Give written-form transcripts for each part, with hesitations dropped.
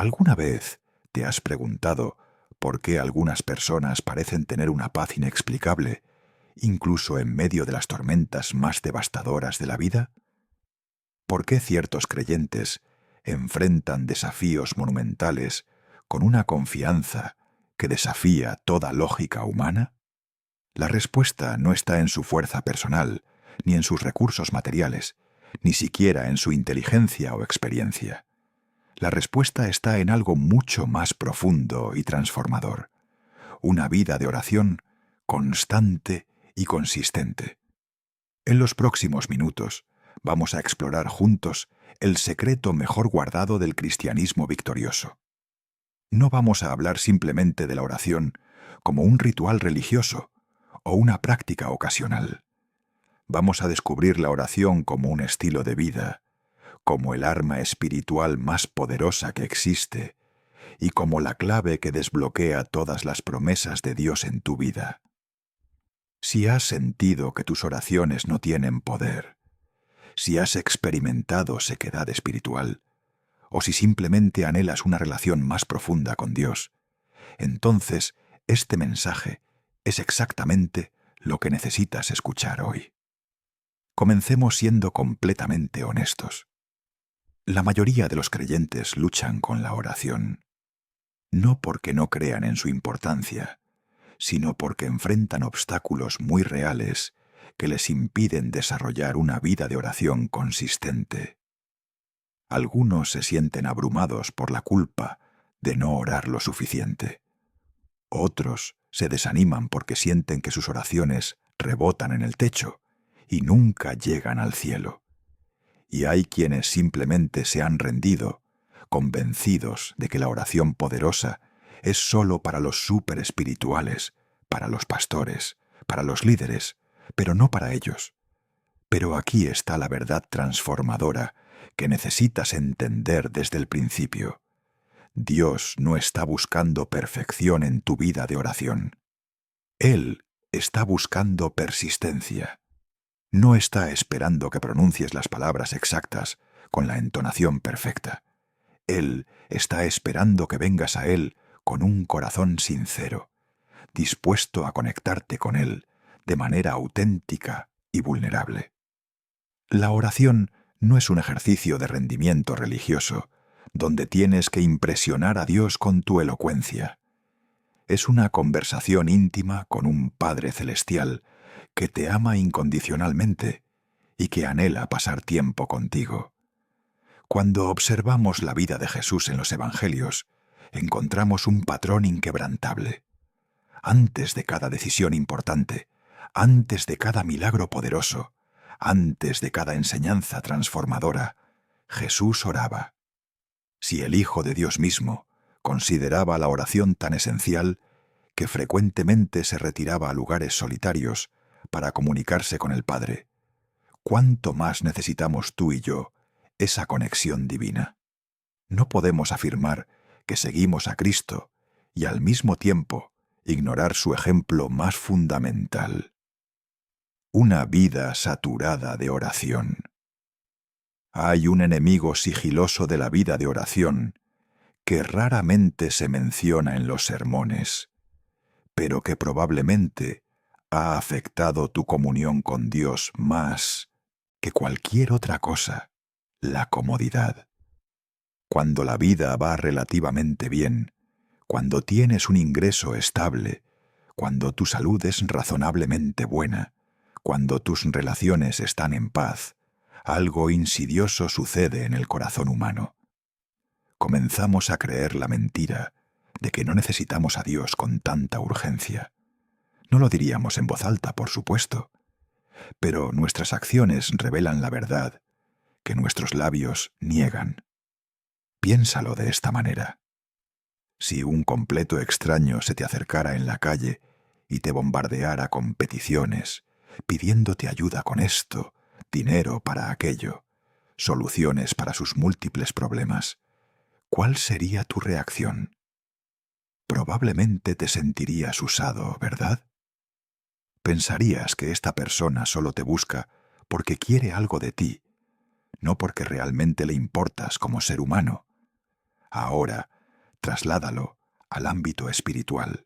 ¿Alguna vez te has preguntado por qué algunas personas parecen tener una paz inexplicable, incluso en medio de las tormentas más devastadoras de la vida? ¿Por qué ciertos creyentes enfrentan desafíos monumentales con una confianza que desafía toda lógica humana? La respuesta no está en su fuerza personal, ni en sus recursos materiales, ni siquiera en su inteligencia o experiencia. La respuesta está en algo mucho más profundo y transformador: una vida de oración constante y consistente. En los próximos minutos vamos a explorar juntos el secreto mejor guardado del cristianismo victorioso. No vamos a hablar simplemente de la oración como un ritual religioso o una práctica ocasional. Vamos a descubrir la oración como un estilo de vida, como el arma espiritual más poderosa que existe y como la clave que desbloquea todas las promesas de Dios en tu vida. Si has sentido que tus oraciones no tienen poder, si has experimentado sequedad espiritual, o si simplemente anhelas una relación más profunda con Dios, entonces este mensaje es exactamente lo que necesitas escuchar hoy. Comencemos siendo completamente honestos. La mayoría de los creyentes luchan con la oración, no porque no crean en su importancia, sino porque enfrentan obstáculos muy reales que les impiden desarrollar una vida de oración consistente. Algunos se sienten abrumados por la culpa de no orar lo suficiente. Otros se desaniman porque sienten que sus oraciones rebotan en el techo y nunca llegan al cielo. Y hay quienes simplemente se han rendido, convencidos de que la oración poderosa es solo para los superespirituales, para los pastores, para los líderes, pero no para ellos. Pero aquí está la verdad transformadora que necesitas entender desde el principio. Dios no está buscando perfección en tu vida de oración. Él está buscando persistencia. No está esperando que pronuncies las palabras exactas con la entonación perfecta. Él está esperando que vengas a Él con un corazón sincero, dispuesto a conectarte con Él de manera auténtica y vulnerable. La oración no es un ejercicio de rendimiento religioso, donde tienes que impresionar a Dios con tu elocuencia. Es una conversación íntima con un Padre Celestial que te ama incondicionalmente y que anhela pasar tiempo contigo. Cuando observamos la vida de Jesús en los Evangelios, encontramos un patrón inquebrantable. Antes de cada decisión importante, antes de cada milagro poderoso, antes de cada enseñanza transformadora, Jesús oraba. Si el Hijo de Dios mismo consideraba la oración tan esencial que frecuentemente se retiraba a lugares solitarios para comunicarse con el Padre, ¿cuánto más necesitamos tú y yo esa conexión divina? No podemos afirmar que seguimos a Cristo y al mismo tiempo ignorar su ejemplo más fundamental: una vida saturada de oración. Hay un enemigo sigiloso de la vida de oración que raramente se menciona en los sermones, pero que probablemente ha afectado tu comunión con Dios más que cualquier otra cosa: la comodidad. Cuando la vida va relativamente bien, cuando tienes un ingreso estable, cuando tu salud es razonablemente buena, cuando tus relaciones están en paz, algo insidioso sucede en el corazón humano. Comenzamos a creer la mentira de que no necesitamos a Dios con tanta urgencia. No lo diríamos en voz alta, por supuesto, pero nuestras acciones revelan la verdad que nuestros labios niegan. Piénsalo de esta manera. Si un completo extraño se te acercara en la calle y te bombardeara con peticiones, pidiéndote ayuda con esto, dinero para aquello, soluciones para sus múltiples problemas, ¿cuál sería tu reacción? Probablemente te sentirías usado, ¿verdad? Pensarías que esta persona solo te busca porque quiere algo de ti, no porque realmente le importas como ser humano. Ahora, trasládalo al ámbito espiritual.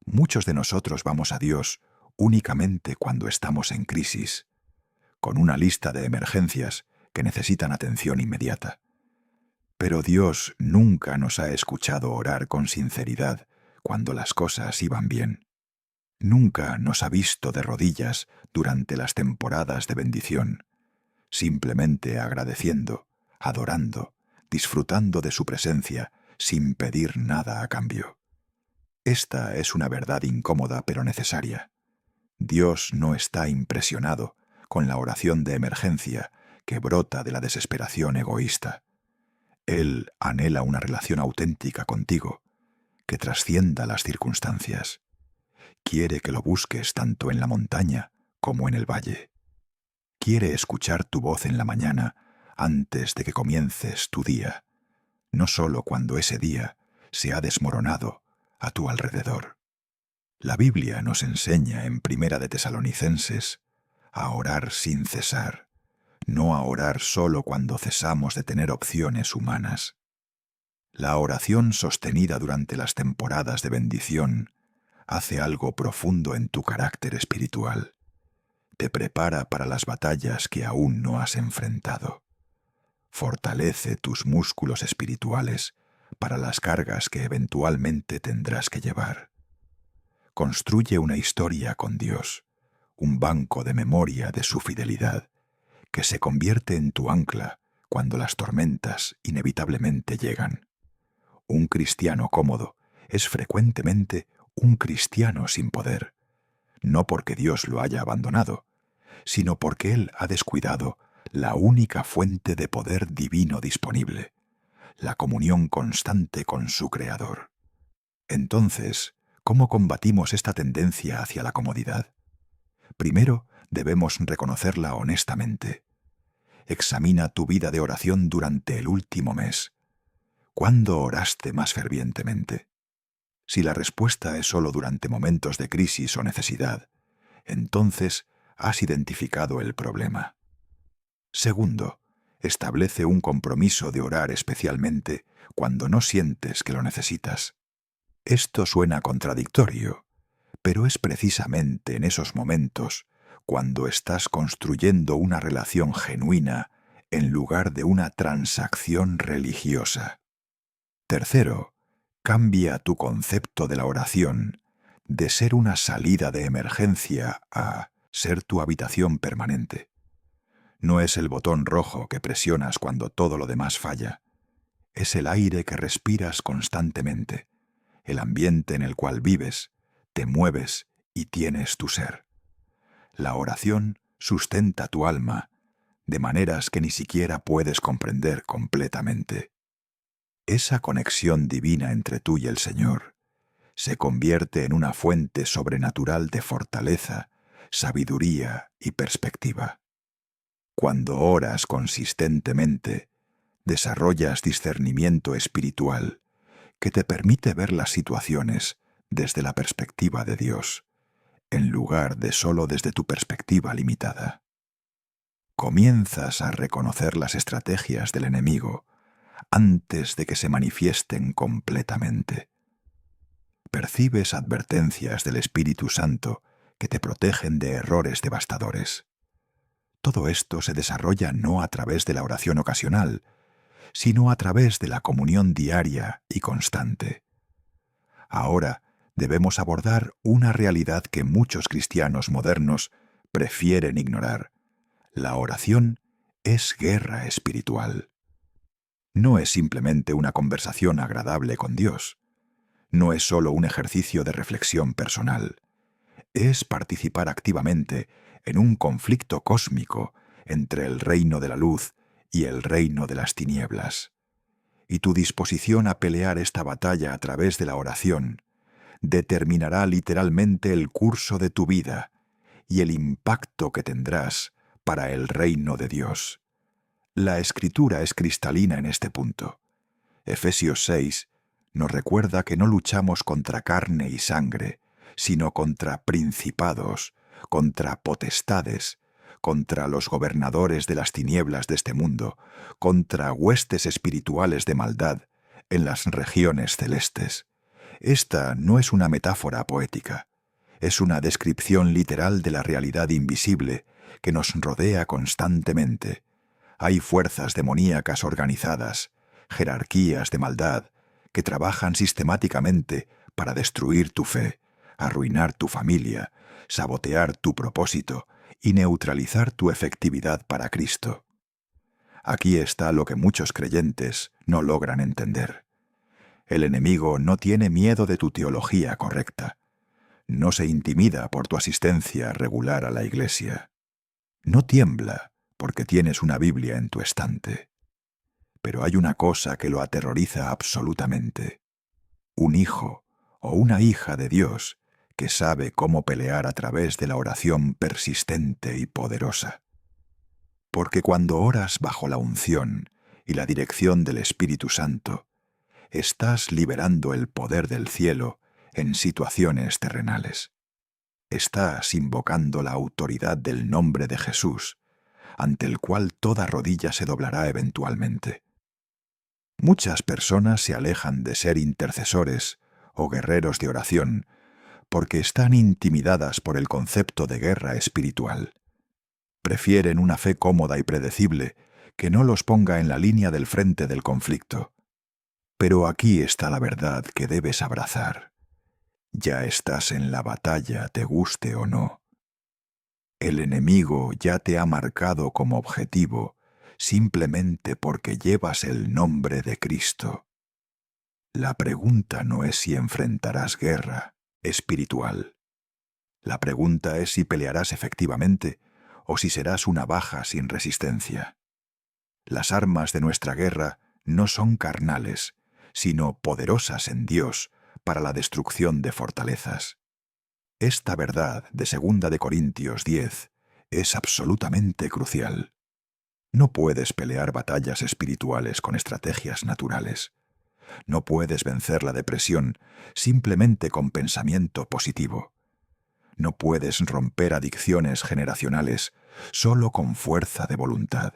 Muchos de nosotros vamos a Dios únicamente cuando estamos en crisis, con una lista de emergencias que necesitan atención inmediata. Pero Dios nunca nos ha escuchado orar con sinceridad cuando las cosas iban bien. Nunca nos ha visto de rodillas durante las temporadas de bendición, simplemente agradeciendo, adorando, disfrutando de su presencia sin pedir nada a cambio. Esta es una verdad incómoda pero necesaria. Dios no está impresionado con la oración de emergencia que brota de la desesperación egoísta. Él anhela una relación auténtica contigo, que trascienda las circunstancias. Quiere que lo busques tanto en la montaña como en el valle. Quiere escuchar tu voz en la mañana antes de que comiences tu día, no solo cuando ese día se ha desmoronado a tu alrededor. La Biblia nos enseña en Primera de Tesalonicenses a orar sin cesar, no a orar solo cuando cesamos de tener opciones humanas. La oración sostenida durante las temporadas de bendición hace algo profundo en tu carácter espiritual. Te prepara para las batallas que aún no has enfrentado. Fortalece tus músculos espirituales para las cargas que eventualmente tendrás que llevar. Construye una historia con Dios, un banco de memoria de su fidelidad, que se convierte en tu ancla cuando las tormentas inevitablemente llegan. Un cristiano cómodo es frecuentemente un cristiano sin poder, no porque Dios lo haya abandonado, sino porque Él ha descuidado la única fuente de poder divino disponible, la comunión constante con su Creador. Entonces, ¿cómo combatimos esta tendencia hacia la comodidad? Primero, debemos reconocerla honestamente. Examina tu vida de oración durante el último mes. ¿Cuándo oraste más fervientemente? Si la respuesta es solo durante momentos de crisis o necesidad, entonces has identificado el problema. Segundo, establece un compromiso de orar especialmente cuando no sientes que lo necesitas. Esto suena contradictorio, pero es precisamente en esos momentos cuando estás construyendo una relación genuina en lugar de una transacción religiosa. Tercero, cambia tu concepto de la oración de ser una salida de emergencia a ser tu habitación permanente. No es el botón rojo que presionas cuando todo lo demás falla. Es el aire que respiras constantemente, el ambiente en el cual vives, te mueves y tienes tu ser. La oración sustenta tu alma de maneras que ni siquiera puedes comprender completamente. Esa conexión divina entre tú y el Señor se convierte en una fuente sobrenatural de fortaleza, sabiduría y perspectiva. Cuando oras consistentemente, desarrollas discernimiento espiritual que te permite ver las situaciones desde la perspectiva de Dios, en lugar de solo desde tu perspectiva limitada. Comienzas a reconocer las estrategias del enemigo antes de que se manifiesten completamente. Percibes advertencias del Espíritu Santo que te protegen de errores devastadores. Todo esto se desarrolla no a través de la oración ocasional, sino a través de la comunión diaria y constante. Ahora debemos abordar una realidad que muchos cristianos modernos prefieren ignorar. La oración es guerra espiritual. No es simplemente una conversación agradable con Dios. No es solo un ejercicio de reflexión personal. Es participar activamente en un conflicto cósmico entre el reino de la luz y el reino de las tinieblas. Y tu disposición a pelear esta batalla a través de la oración determinará literalmente el curso de tu vida y el impacto que tendrás para el reino de Dios. La Escritura es cristalina en este punto. Efesios 6 nos recuerda que no luchamos contra carne y sangre, sino contra principados, contra potestades, contra los gobernadores de las tinieblas de este mundo, contra huestes espirituales de maldad en las regiones celestes. Esta no es una metáfora poética, es una descripción literal de la realidad invisible que nos rodea constantemente. Hay fuerzas demoníacas organizadas, jerarquías de maldad, que trabajan sistemáticamente para destruir tu fe, arruinar tu familia, sabotear tu propósito y neutralizar tu efectividad para Cristo. Aquí está lo que muchos creyentes no logran entender. El enemigo no tiene miedo de tu teología correcta. No se intimida por tu asistencia regular a la iglesia. No tiembla porque tienes una Biblia en tu estante. Pero hay una cosa que lo aterroriza absolutamente. Un hijo o una hija de Dios que sabe cómo pelear a través de la oración persistente y poderosa. Porque cuando oras bajo la unción y la dirección del Espíritu Santo, estás liberando el poder del cielo en situaciones terrenales. Estás invocando la autoridad del nombre de Jesús, ante el cual toda rodilla se doblará eventualmente. Muchas personas se alejan de ser intercesores o guerreros de oración porque están intimidadas por el concepto de guerra espiritual. Prefieren una fe cómoda y predecible que no los ponga en la línea del frente del conflicto. Pero aquí está la verdad que debes abrazar. Ya estás en la batalla, te guste o no. El enemigo ya te ha marcado como objetivo simplemente porque llevas el nombre de Cristo. La pregunta no es si enfrentarás guerra espiritual. La pregunta es si pelearás efectivamente o si serás una baja sin resistencia. Las armas de nuestra guerra no son carnales, sino poderosas en Dios para la destrucción de fortalezas. Esta verdad de 2 de Corintios 10 es absolutamente crucial. No puedes pelear batallas espirituales con estrategias naturales. No puedes vencer la depresión simplemente con pensamiento positivo. No puedes romper adicciones generacionales solo con fuerza de voluntad.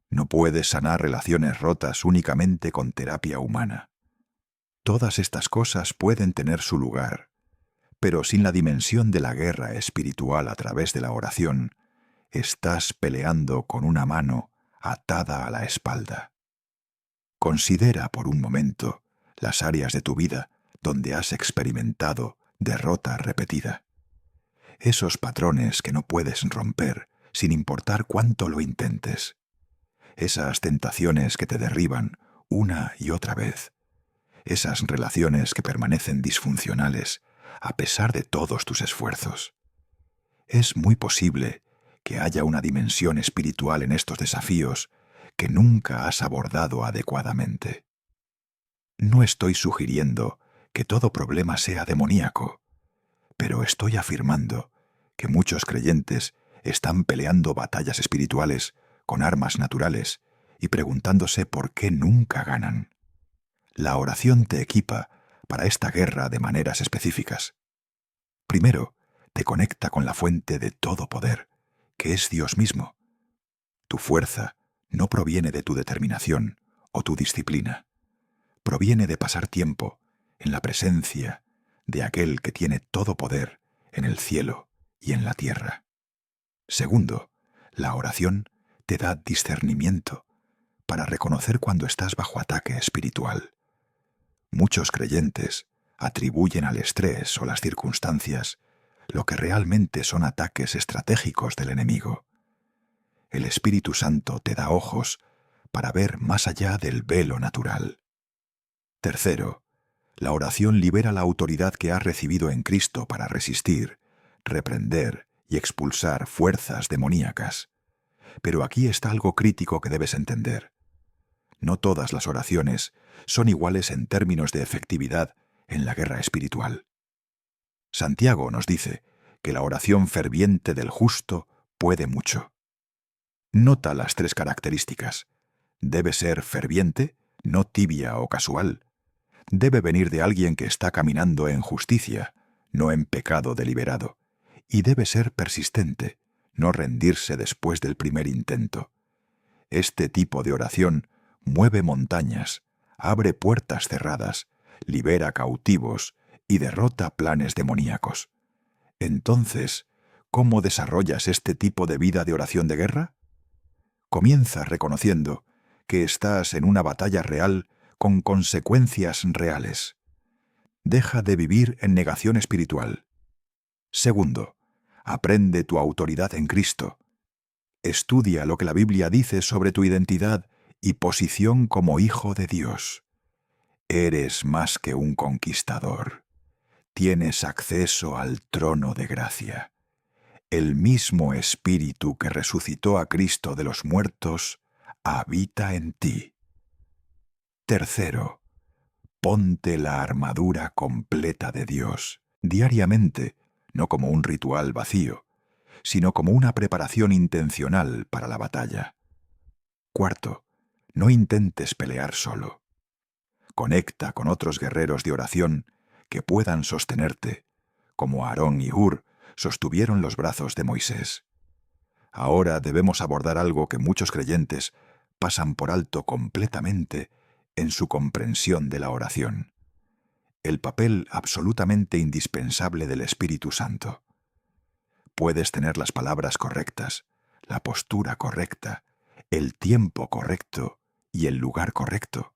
No puedes sanar relaciones rotas únicamente con terapia humana. Todas estas cosas pueden tener su lugar, pero sin la dimensión de la guerra espiritual a través de la oración, estás peleando con una mano atada a la espalda. Considera por un momento las áreas de tu vida donde has experimentado derrota repetida. Esos patrones que no puedes romper sin importar cuánto lo intentes. Esas tentaciones que te derriban una y otra vez. Esas relaciones que permanecen disfuncionales a pesar de todos tus esfuerzos. Es muy posible que haya una dimensión espiritual en estos desafíos que nunca has abordado adecuadamente. No estoy sugiriendo que todo problema sea demoníaco, pero estoy afirmando que muchos creyentes están peleando batallas espirituales con armas naturales y preguntándose por qué nunca ganan. La oración te equipa para esta guerra de maneras específicas. Primero, te conecta con la fuente de todo poder, que es Dios mismo. Tu fuerza no proviene de tu determinación o tu disciplina. Proviene de pasar tiempo en la presencia de aquel que tiene todo poder en el cielo y en la tierra. Segundo, la oración te da discernimiento para reconocer cuando estás bajo ataque espiritual. Muchos creyentes atribuyen al estrés o las circunstancias lo que realmente son ataques estratégicos del enemigo. El Espíritu Santo te da ojos para ver más allá del velo natural. Tercero, la oración libera la autoridad que has recibido en Cristo para resistir, reprender y expulsar fuerzas demoníacas. Pero aquí está algo crítico que debes entender. No todas las oraciones son iguales en términos de efectividad en la guerra espiritual. Santiago nos dice que la oración ferviente del justo puede mucho. Nota las 3 características. Debe ser ferviente, no tibia o casual. Debe venir de alguien que está caminando en justicia, no en pecado deliberado. Y debe ser persistente, no rendirse después del primer intento. Este tipo de oración mueve montañas, abre puertas cerradas, libera cautivos y derrota planes demoníacos. Entonces, ¿cómo desarrollas este tipo de vida de oración de guerra? Comienza reconociendo que estás en una batalla real con consecuencias reales. Deja de vivir en negación espiritual. Segundo, aprende tu autoridad en Cristo. Estudia lo que la Biblia dice sobre tu identidad y posición como hijo de Dios. Eres más que un conquistador. Tienes acceso al trono de gracia. El mismo Espíritu que resucitó a Cristo de los muertos habita en ti. Tercero, ponte la armadura completa de Dios, diariamente, no como un ritual vacío, sino como una preparación intencional para la batalla. Cuarto, no intentes pelear solo. Conecta con otros guerreros de oración que puedan sostenerte, como Aarón y Hur sostuvieron los brazos de Moisés. Ahora debemos abordar algo que muchos creyentes pasan por alto completamente en su comprensión de la oración: el papel absolutamente indispensable del Espíritu Santo. Puedes tener las palabras correctas, la postura correcta, el tiempo correcto y el lugar correcto,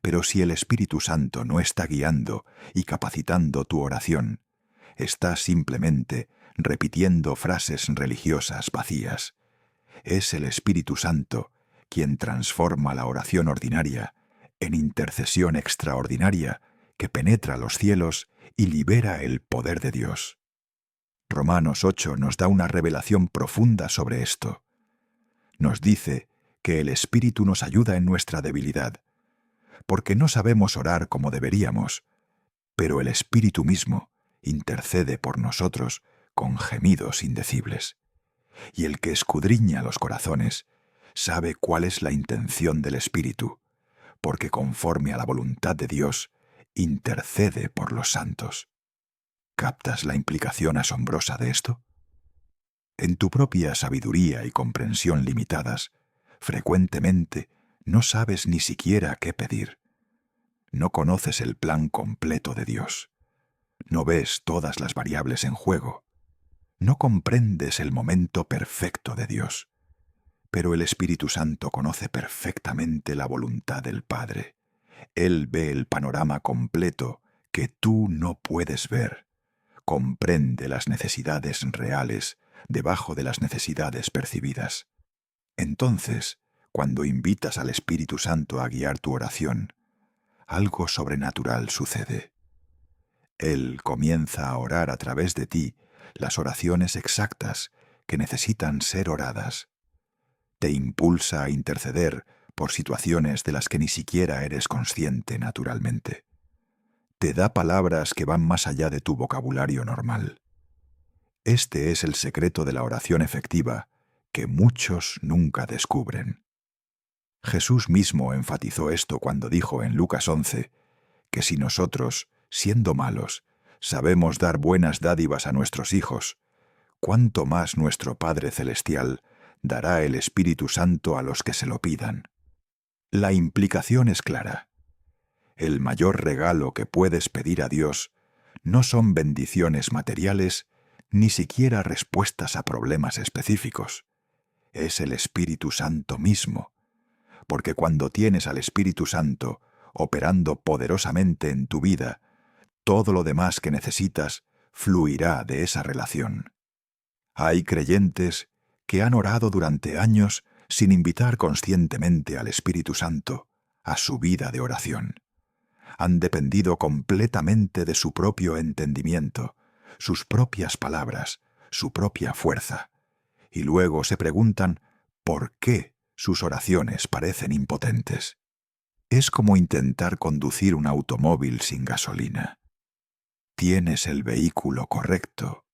pero si el Espíritu Santo no está guiando y capacitando tu oración, estás simplemente repitiendo frases religiosas vacías. Es el Espíritu Santo quien transforma la oración ordinaria en intercesión extraordinaria que penetra los cielos y libera el poder de Dios. Romanos 8 nos da una revelación profunda sobre esto. Nos dice que el Espíritu nos ayuda en nuestra debilidad, porque no sabemos orar como deberíamos, pero el Espíritu mismo intercede por nosotros con gemidos indecibles. Y el que escudriña los corazones sabe cuál es la intención del Espíritu, porque conforme a la voluntad de Dios, intercede por los santos. ¿Captas la implicación asombrosa de esto? En tu propia sabiduría y comprensión limitadas, frecuentemente no sabes ni siquiera qué pedir. No conoces el plan completo de Dios. No ves todas las variables en juego. No comprendes el momento perfecto de Dios. Pero el Espíritu Santo conoce perfectamente la voluntad del Padre. Él ve el panorama completo que tú no puedes ver. Comprende las necesidades reales debajo de las necesidades percibidas. Entonces, cuando invitas al Espíritu Santo a guiar tu oración, algo sobrenatural sucede. Él comienza a orar a través de ti las oraciones exactas que necesitan ser oradas. Te impulsa a interceder por situaciones de las que ni siquiera eres consciente naturalmente. Te da palabras que van más allá de tu vocabulario normal. Este es el secreto de la oración efectiva que muchos nunca descubren. Jesús mismo enfatizó esto cuando dijo en Lucas 11 que si nosotros, siendo malos, sabemos dar buenas dádivas a nuestros hijos, cuánto más nuestro Padre Celestial dará el Espíritu Santo a los que se lo pidan. La implicación es clara. El mayor regalo que puedes pedir a Dios no son bendiciones materiales, ni siquiera respuestas a problemas específicos. Es el Espíritu Santo mismo, porque cuando tienes al Espíritu Santo operando poderosamente en tu vida, todo lo demás que necesitas fluirá de esa relación. Hay creyentes que han orado durante años sin invitar conscientemente al Espíritu Santo a su vida de oración. Han dependido completamente de su propio entendimiento, sus propias palabras, su propia fuerza, y luego se preguntan por qué sus oraciones parecen impotentes. Es como intentar conducir un automóvil sin gasolina. Tienes el vehículo correcto,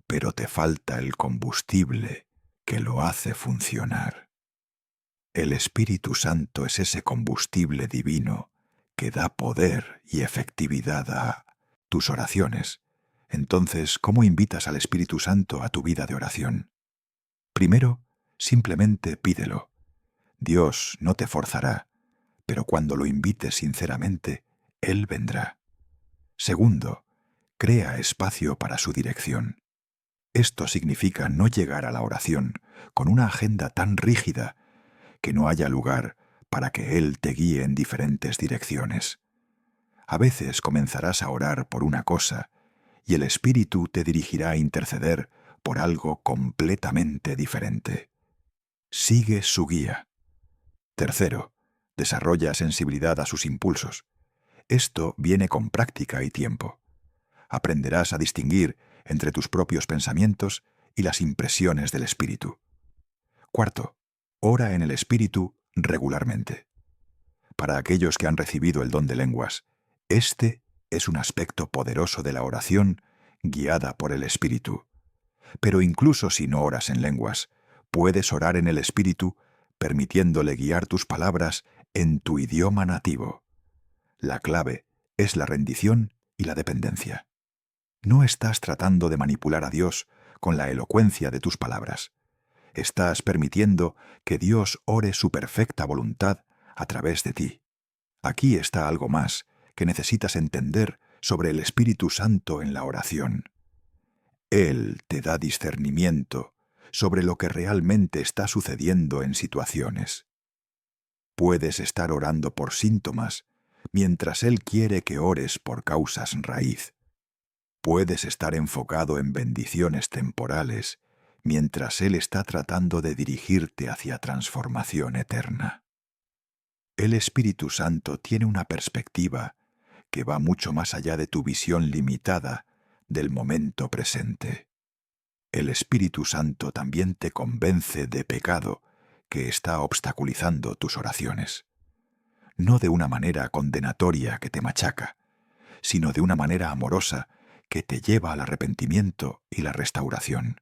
pero te falta el combustible que lo hace funcionar. El Espíritu Santo es ese combustible divino que da poder y efectividad a tus oraciones. Entonces, ¿cómo invitas al Espíritu Santo a tu vida de oración? Primero, simplemente pídelo. Dios no te forzará, pero cuando lo invites sinceramente, Él vendrá. Segundo, crea espacio para su dirección. Esto significa no llegar a la oración con una agenda tan rígida que no haya lugar para que Él te guíe en diferentes direcciones. A veces comenzarás a orar por una cosa y el Espíritu te dirigirá a interceder por algo completamente diferente. Sigue su guía. Tercero, desarrolla sensibilidad a sus impulsos. Esto viene con práctica y tiempo. Aprenderás a distinguir entre tus propios pensamientos y las impresiones del Espíritu. Cuarto, ora en el Espíritu regularmente. Para aquellos que han recibido el don de lenguas, este es un aspecto poderoso de la oración guiada por el Espíritu. Pero incluso si no oras en lenguas, puedes orar en el Espíritu permitiéndole guiar tus palabras en tu idioma nativo. La clave es la rendición y la dependencia. No estás tratando de manipular a Dios con la elocuencia de tus palabras. Estás permitiendo que Dios ore su perfecta voluntad a través de ti. Aquí está algo más que necesitas entender sobre el Espíritu Santo en la oración. Él te da discernimiento sobre lo que realmente está sucediendo en situaciones. Puedes estar orando por síntomas mientras Él quiere que ores por causas raíz. Puedes estar enfocado en bendiciones temporales mientras Él está tratando de dirigirte hacia transformación eterna. El Espíritu Santo tiene una perspectiva que va mucho más allá de tu visión limitada del momento presente. El Espíritu Santo también te convence de pecado que está obstaculizando tus oraciones. No de una manera condenatoria que te machaca, sino de una manera amorosa que te lleva al arrepentimiento y la restauración.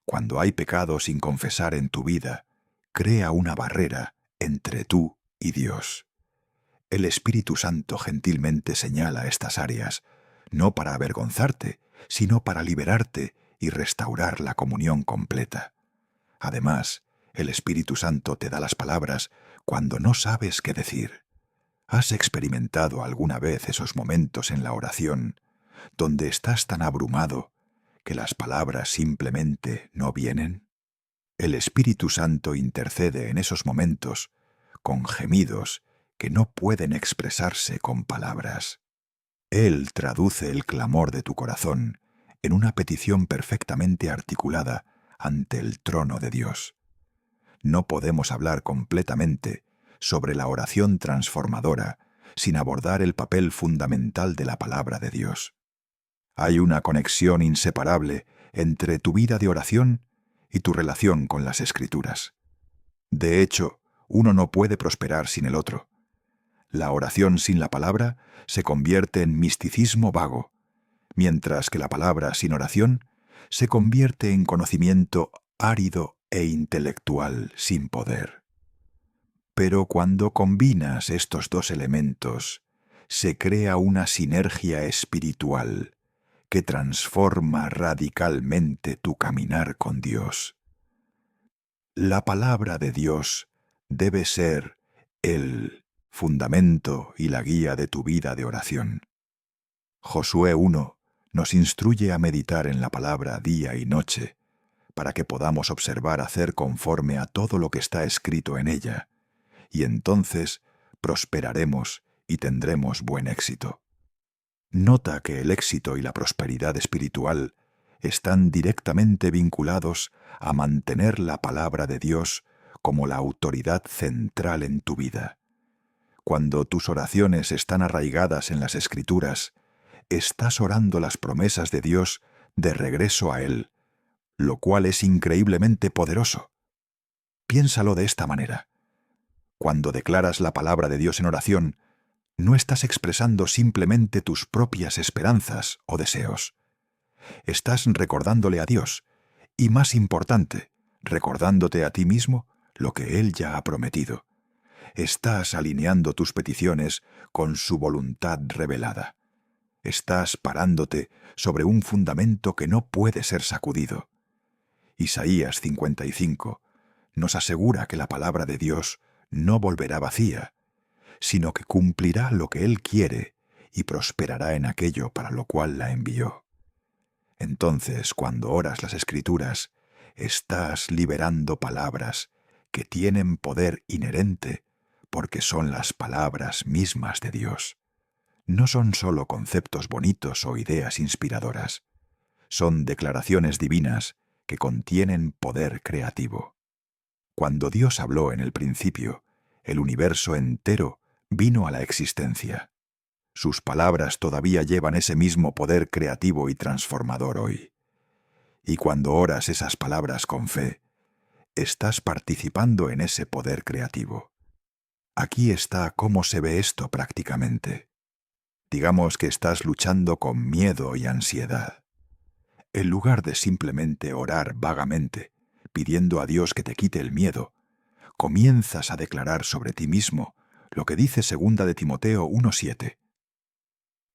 Cuando hay pecado sin confesar en tu vida, crea una barrera entre tú y Dios. El Espíritu Santo gentilmente señala estas áreas, no para avergonzarte, sino para liberarte y restaurar la comunión completa. Además, el Espíritu Santo te da las palabras cuando no sabes qué decir. ¿Has experimentado alguna vez esos momentos en la oración donde estás tan abrumado que las palabras simplemente no vienen? El Espíritu Santo intercede en esos momentos con gemidos que no pueden expresarse con palabras. Él traduce el clamor de tu corazón en una petición perfectamente articulada ante el trono de Dios. No podemos hablar completamente sobre la oración transformadora sin abordar el papel fundamental de la palabra de Dios. Hay una conexión inseparable entre tu vida de oración y tu relación con las Escrituras. De hecho, uno no puede prosperar sin el otro. La oración sin la palabra se convierte en misticismo vago, mientras que la palabra sin oración se convierte en conocimiento árido e intelectual sin poder. Pero cuando combinas estos dos elementos, se crea una sinergia espiritual que transforma radicalmente tu caminar con Dios. La palabra de Dios debe ser el fundamento y la guía de tu vida de oración. Josué 1 nos instruye a meditar en la palabra día y noche, para que podamos observar hacer conforme a todo lo que está escrito en ella, y entonces prosperaremos y tendremos buen éxito. Nota que el éxito y la prosperidad espiritual están directamente vinculados a mantener la palabra de Dios como la autoridad central en tu vida. Cuando tus oraciones están arraigadas en las Escrituras, estás orando las promesas de Dios de regreso a Él, lo cual es increíblemente poderoso. Piénsalo de esta manera. Cuando declaras la palabra de Dios en oración, no estás expresando simplemente tus propias esperanzas o deseos. Estás recordándole a Dios, y más importante, recordándote a ti mismo lo que Él ya ha prometido. Estás alineando tus peticiones con su voluntad revelada. Estás parándote sobre un fundamento que no puede ser sacudido. Isaías 55 nos asegura que la palabra de Dios no volverá vacía, sino que cumplirá lo que Él quiere y prosperará en aquello para lo cual la envió. Entonces, cuando oras las Escrituras, estás liberando palabras que tienen poder inherente porque son las palabras mismas de Dios. No son solo conceptos bonitos o ideas inspiradoras. Son declaraciones divinas que contienen poder creativo. Cuando Dios habló en el principio, el universo entero vino a la existencia. Sus palabras todavía llevan ese mismo poder creativo y transformador hoy. Y cuando oras esas palabras con fe, estás participando en ese poder creativo. Aquí está cómo se ve esto prácticamente. Digamos que estás luchando con miedo y ansiedad. En lugar de simplemente orar vagamente, pidiendo a Dios que te quite el miedo, comienzas a declarar sobre ti mismo lo que dice 2 de Timoteo 1:7.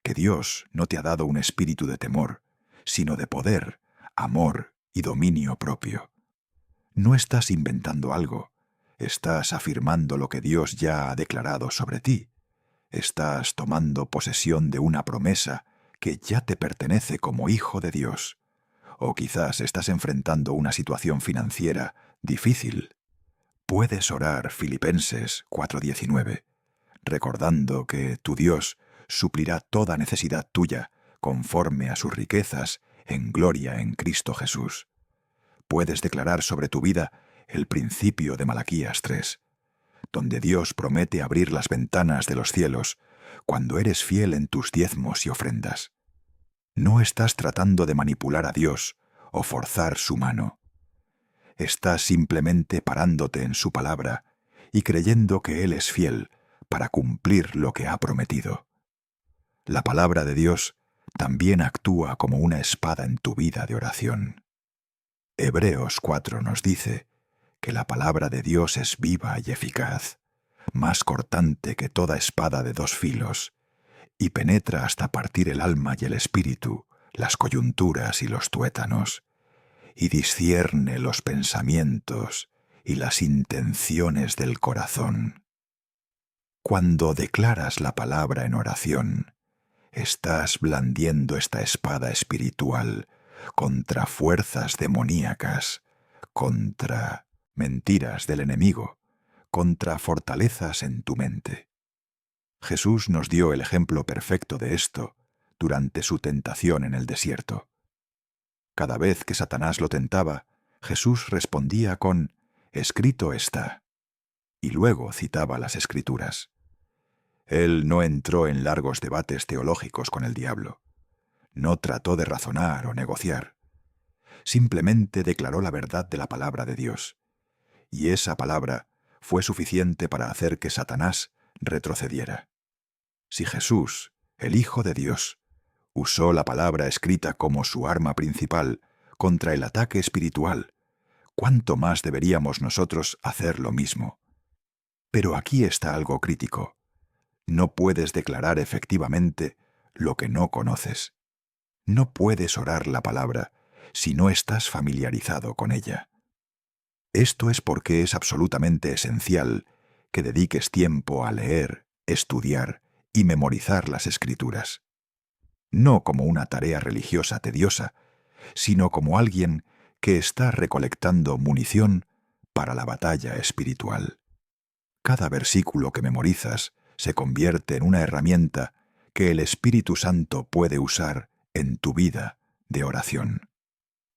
Que Dios no te ha dado un espíritu de temor, sino de poder, amor y dominio propio. No estás inventando algo, estás afirmando lo que Dios ya ha declarado sobre ti. Estás tomando posesión de una promesa que ya te pertenece como hijo de Dios. O quizás estás enfrentando una situación financiera difícil. Puedes orar Filipenses 4:19, recordando que tu Dios suplirá toda necesidad tuya conforme a sus riquezas en gloria en Cristo Jesús. Puedes declarar sobre tu vida el principio de Malaquías 3, donde Dios promete abrir las ventanas de los cielos cuando eres fiel en tus diezmos y ofrendas. No estás tratando de manipular a Dios o forzar su mano. Estás simplemente parándote en su palabra y creyendo que Él es fiel para cumplir lo que ha prometido. La palabra de Dios también actúa como una espada en tu vida de oración. Hebreos 4 nos dice que la palabra de Dios es viva y eficaz, más cortante que toda espada de 2 filos, y penetra hasta partir el alma y el espíritu, las coyunturas y los tuétanos, y discierne los pensamientos y las intenciones del corazón. Cuando declaras la palabra en oración, estás blandiendo esta espada espiritual contra fuerzas demoníacas, contra mentiras del enemigo, contra fortalezas en tu mente. Jesús nos dio el ejemplo perfecto de esto durante su tentación en el desierto. Cada vez que Satanás lo tentaba, Jesús respondía con «Escrito está», y luego citaba las Escrituras. Él no entró en largos debates teológicos con el diablo. No trató de razonar o negociar. Simplemente declaró la verdad de la palabra de Dios. Y esa palabra fue suficiente para hacer que Satanás retrocediera. Si Jesús, el Hijo de Dios, usó la palabra escrita como su arma principal contra el ataque espiritual, ¿cuánto más deberíamos nosotros hacer lo mismo? Pero aquí está algo crítico. No puedes declarar efectivamente lo que no conoces. No puedes orar la palabra si no estás familiarizado con ella. Esto es porque es absolutamente esencial que dediques tiempo a leer, estudiar y memorizar las Escrituras. No como una tarea religiosa tediosa, sino como alguien que está recolectando munición para la batalla espiritual. Cada versículo que memorizas se convierte en una herramienta que el Espíritu Santo puede usar en tu vida de oración.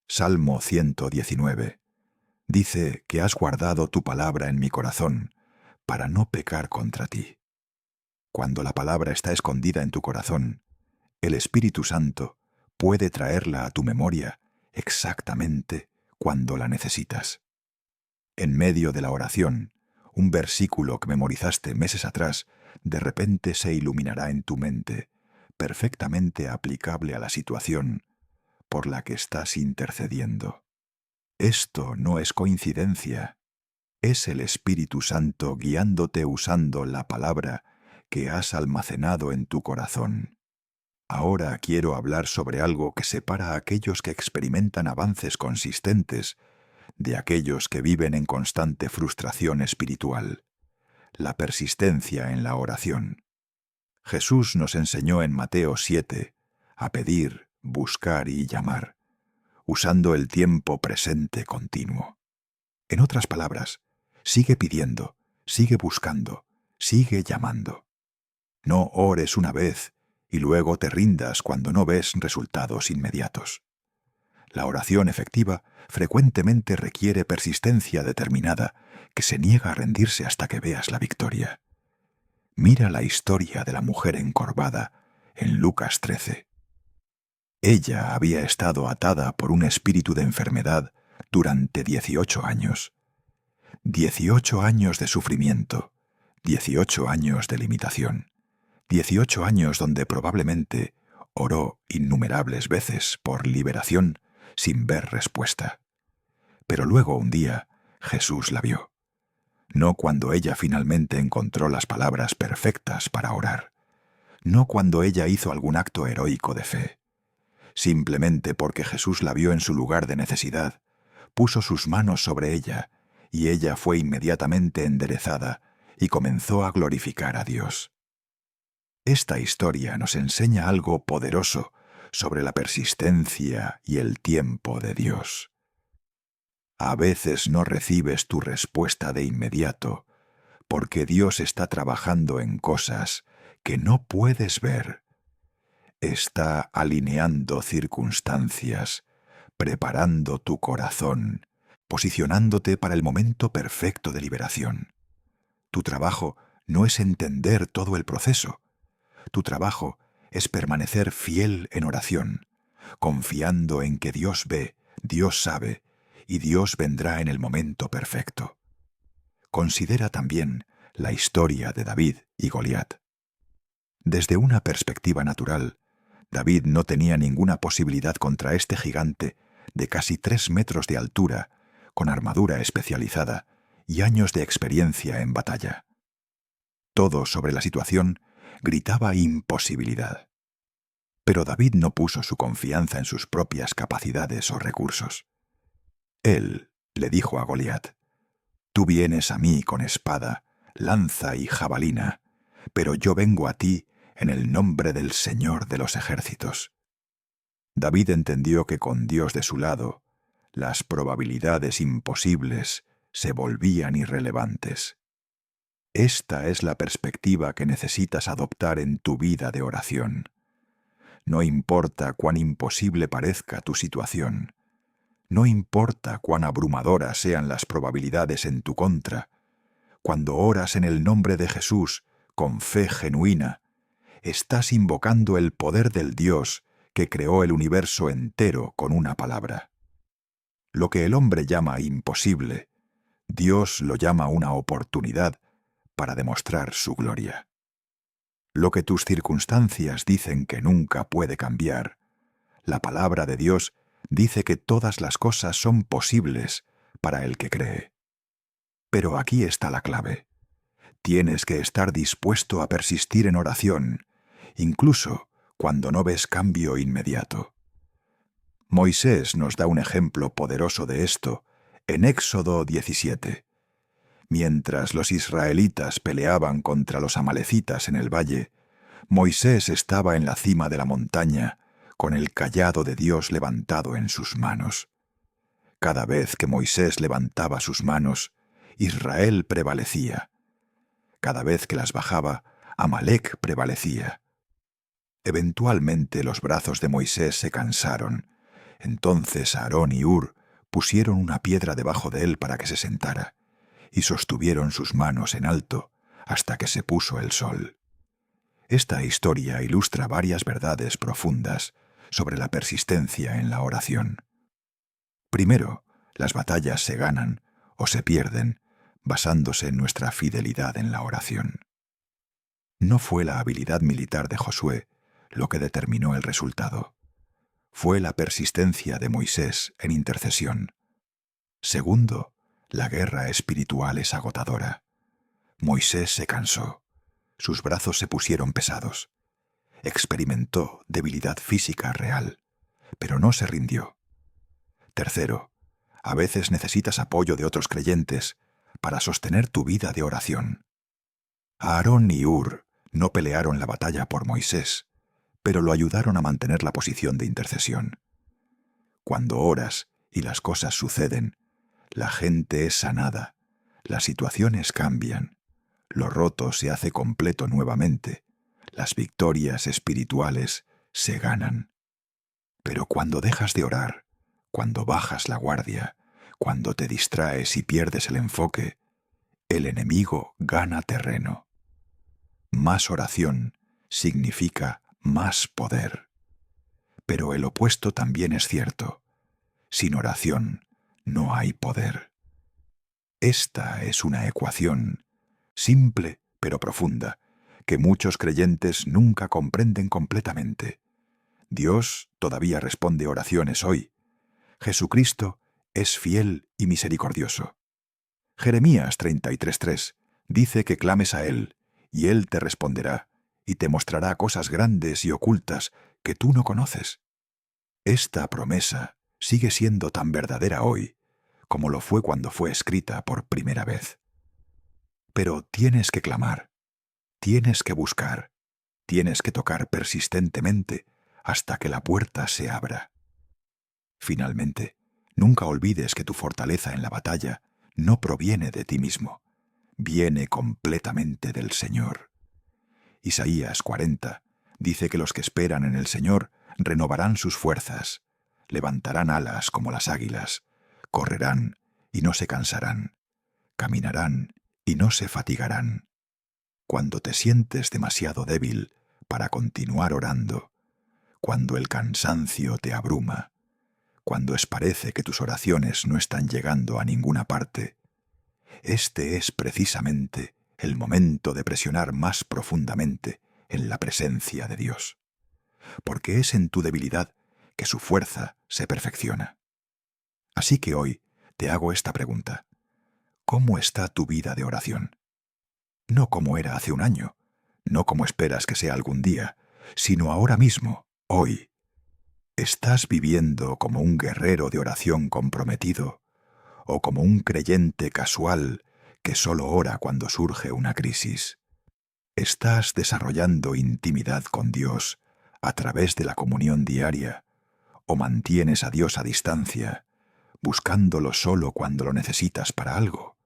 Salmo 119 dice que has guardado tu palabra en mi corazón para no pecar contra ti. Cuando la palabra está escondida en tu corazón, el Espíritu Santo puede traerla a tu memoria exactamente cuando la necesitas. En medio de la oración, un versículo que memorizaste meses atrás de repente se iluminará en tu mente, perfectamente aplicable a la situación por la que estás intercediendo. Esto no es coincidencia, es el Espíritu Santo guiándote usando la palabra que has almacenado en tu corazón. Ahora quiero hablar sobre algo que separa a aquellos que experimentan avances consistentes de aquellos que viven en constante frustración espiritual: la persistencia en la oración. Jesús nos enseñó en Mateo 7 a pedir, buscar y llamar, usando el tiempo presente continuo. En otras palabras, sigue pidiendo, sigue buscando, sigue llamando. No ores una vez y luego te rindas cuando no ves resultados inmediatos. La oración efectiva frecuentemente requiere persistencia determinada que se niega a rendirse hasta que veas la victoria. Mira la historia de la mujer encorvada en Lucas 13. Ella había estado atada por un espíritu de enfermedad durante 18 años. 18 años de sufrimiento, 18 años de limitación, 18 años donde probablemente oró innumerables veces por liberación sin ver respuesta. Pero luego un día Jesús la vio. No cuando ella finalmente encontró las palabras perfectas para orar. No cuando ella hizo algún acto heroico de fe. Simplemente porque Jesús la vio en su lugar de necesidad, puso sus manos sobre ella, y ella fue inmediatamente enderezada y comenzó a glorificar a Dios. Esta historia nos enseña algo poderoso sobre la persistencia y el tiempo de Dios. A veces no recibes tu respuesta de inmediato, porque Dios está trabajando en cosas que no puedes ver. Está alineando circunstancias, preparando tu corazón, posicionándote para el momento perfecto de liberación. Tu trabajo no es entender todo el proceso. Tu trabajo es permanecer fiel en oración, confiando en que Dios ve, Dios sabe, y Dios vendrá en el momento perfecto. Considera también la historia de David y Goliat. Desde una perspectiva natural, David no tenía ninguna posibilidad contra este gigante de casi 3 metros de altura, con armadura especializada y años de experiencia en batalla. Todo sobre la situación gritaba imposibilidad. Pero David no puso su confianza en sus propias capacidades o recursos. Él le dijo a Goliat: «Tú vienes a mí con espada, lanza y jabalina, pero yo vengo a ti en el nombre del Señor de los ejércitos». David entendió que con Dios de su lado, las probabilidades imposibles se volvían irrelevantes. Esta es la perspectiva que necesitas adoptar en tu vida de oración. No importa cuán imposible parezca tu situación, no importa cuán abrumadoras sean las probabilidades en tu contra, cuando oras en el nombre de Jesús con fe genuina, estás invocando el poder del Dios que creó el universo entero con una palabra. Lo que el hombre llama imposible, Dios lo llama una oportunidad para demostrar su gloria. Lo que tus circunstancias dicen que nunca puede cambiar, la palabra de Dios dice que todas las cosas son posibles para el que cree. Pero aquí está la clave. Tienes que estar dispuesto a persistir en oración, incluso cuando no ves cambio inmediato. Moisés nos da un ejemplo poderoso de esto en Éxodo 17. Mientras los israelitas peleaban contra los amalecitas en el valle, Moisés estaba en la cima de la montaña, con el cayado de Dios levantado en sus manos. Cada vez que Moisés levantaba sus manos, Israel prevalecía. Cada vez que las bajaba, Amalec prevalecía. Eventualmente los brazos de Moisés se cansaron. Entonces Aarón y Hur pusieron una piedra debajo de él para que se sentara, y sostuvieron sus manos en alto hasta que se puso el sol. Esta historia ilustra varias verdades profundas sobre la persistencia en la oración. Primero, las batallas se ganan o se pierden basándose en nuestra fidelidad en la oración. No fue la habilidad militar de Josué lo que determinó el resultado. Fue la persistencia de Moisés en intercesión. Segundo, la guerra espiritual es agotadora. Moisés se cansó. Sus brazos se pusieron pesados. Experimentó debilidad física real, pero no se rindió. Tercero, a veces necesitas apoyo de otros creyentes para sostener tu vida de oración. Aarón y Hur no pelearon la batalla por Moisés, pero lo ayudaron a mantener la posición de intercesión. Cuando oras y las cosas suceden, la gente es sanada, las situaciones cambian, lo roto se hace completo nuevamente, las victorias espirituales se ganan. Pero cuando dejas de orar, cuando bajas la guardia, cuando te distraes y pierdes el enfoque, el enemigo gana terreno. Más oración significa más poder. Pero el opuesto también es cierto. Sin oración no hay poder. Esta es una ecuación simple pero profunda que muchos creyentes nunca comprenden completamente. Dios todavía responde oraciones hoy. Jesucristo es fiel y misericordioso. Jeremías 33:3 dice que clames a Él, y Él te responderá, y te mostrará cosas grandes y ocultas que tú no conoces. Esta promesa sigue siendo tan verdadera hoy como lo fue cuando fue escrita por primera vez. Pero tienes que clamar, tienes que buscar, tienes que tocar persistentemente hasta que la puerta se abra. Finalmente, nunca olvides que tu fortaleza en la batalla no proviene de ti mismo, viene completamente del Señor. Isaías 40 dice que los que esperan en el Señor renovarán sus fuerzas, levantarán alas como las águilas, correrán y no se cansarán, caminarán y no se fatigarán. Cuando te sientes demasiado débil para continuar orando, cuando el cansancio te abruma, cuando parece que tus oraciones no están llegando a ninguna parte, este es precisamente el momento de presionar más profundamente en la presencia de Dios, porque es en tu debilidad que su fuerza se perfecciona. Así que hoy te hago esta pregunta: ¿cómo está tu vida de oración? No como era hace un año, no como esperas que sea algún día, sino ahora mismo, hoy. ¿Estás viviendo como un guerrero de oración comprometido o como un creyente casual que solo ora cuando surge una crisis? ¿Estás desarrollando intimidad con Dios a través de la comunión diaria o mantienes a Dios a distancia, buscándolo solo cuando lo necesitas para algo?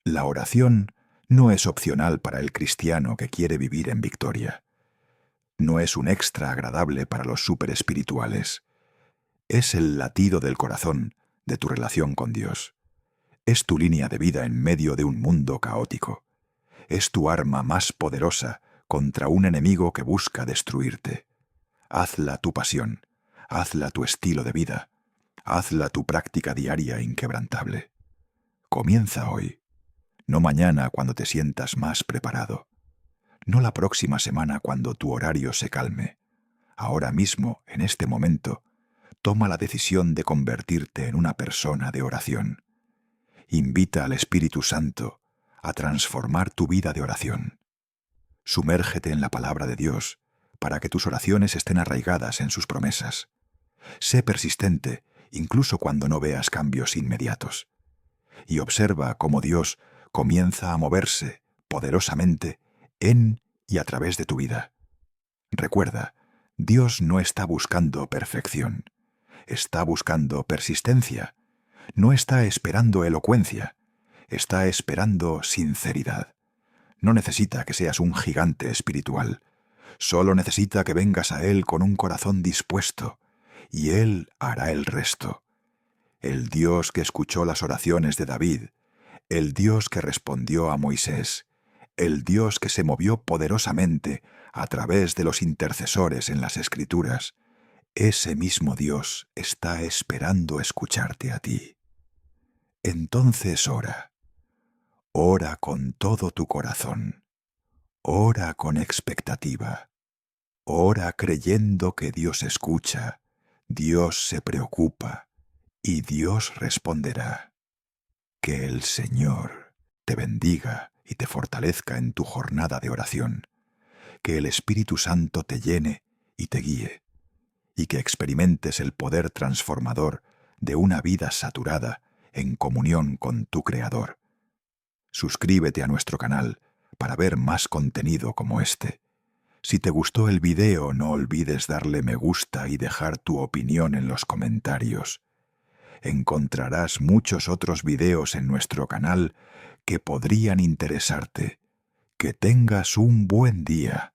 La oración no es opcional para el cristiano que quiere vivir en victoria. No es un extra agradable para los superespirituales. Es el latido del corazón de tu relación con Dios. Es tu línea de vida en medio de un mundo caótico. Es tu arma más poderosa contra un enemigo que busca destruirte. Hazla tu pasión, hazla tu estilo de vida, hazla tu práctica diaria inquebrantable. Comienza hoy, no mañana cuando te sientas más preparado, no la próxima semana cuando tu horario se calme. Ahora mismo, en este momento, toma la decisión de convertirte en una persona de oración. Invita al Espíritu Santo a transformar tu vida de oración. Sumérgete en la palabra de Dios para que tus oraciones estén arraigadas en sus promesas. Sé persistente incluso cuando no veas cambios inmediatos. Y observa cómo Dios comienza a moverse poderosamente en y a través de tu vida. Recuerda, Dios no está buscando perfección. Está buscando persistencia. No está esperando elocuencia. Está esperando sinceridad. No necesita que seas un gigante espiritual. Solo necesita que vengas a Él con un corazón dispuesto, y Él hará el resto. El Dios que escuchó las oraciones de David, el Dios que respondió a Moisés, el Dios que se movió poderosamente a través de los intercesores en las Escrituras, ese mismo Dios está esperando escucharte a ti. Entonces ora. Ora con todo tu corazón. Ora con expectativa. Ora creyendo que Dios escucha, Dios se preocupa y Dios responderá. Que el Señor te bendiga y te fortalezca en tu jornada de oración. Que el Espíritu Santo te llene y te guíe, y que experimentes el poder transformador de una vida saturada en comunión con tu Creador. Suscríbete a nuestro canal para ver más contenido como este. Si te gustó el video, no olvides darle me gusta y dejar tu opinión en los comentarios. Encontrarás muchos otros videos en nuestro canal que podrían interesarte. Que tengas un buen día.